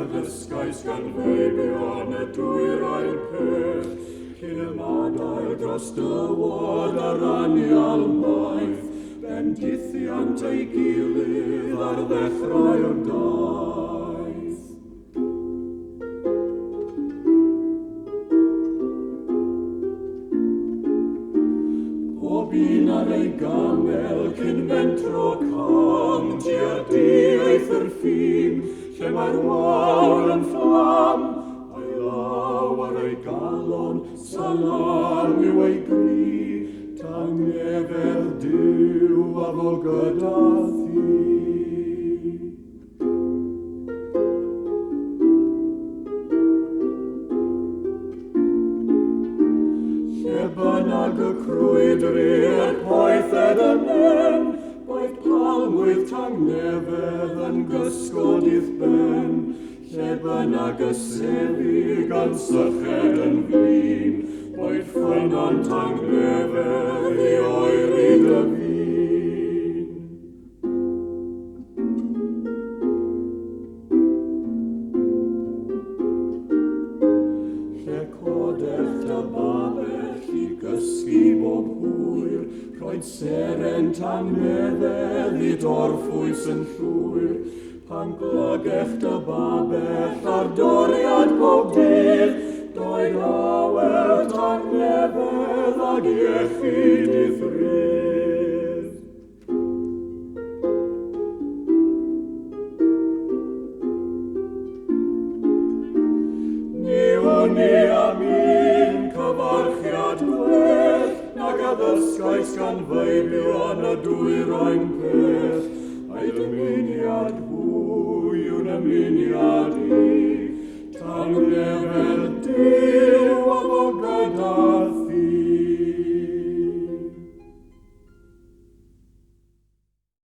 addysgais gan feibion y dwyrain peth, cyn y madael dros dywod ar anial maith, bendithiant ei gilydd ar ddechrau'r daith. Pob un ar ei gamel cyn mentro cam, tua di eith yr ffin, lle mae'r wawr yn fflam, a'i law ar ei galon, salam yw ei gri, tangnefedd Duw a fo gyda thi. Lle bynnag y crwydriad poethed yn en, boed palmwydd tangnefedd yn gysgodydd ben, lle bynnag y sefi gan syched yn flin, boed ffynon tangnefedd i oeri dy fin. Lle codech dy babell i gysgu bob hwyr, roed seren tangnefedd i dorffwys yn llwyr, pan glygech dy babell ar doriad bob dydd, doedd awer tangnefedd ag iechyd i ddrydd. Ni ni am un cyfarchiad gwell, nag addysgais gan feibion y dwyrain peth, a'i dymuniad hwyr.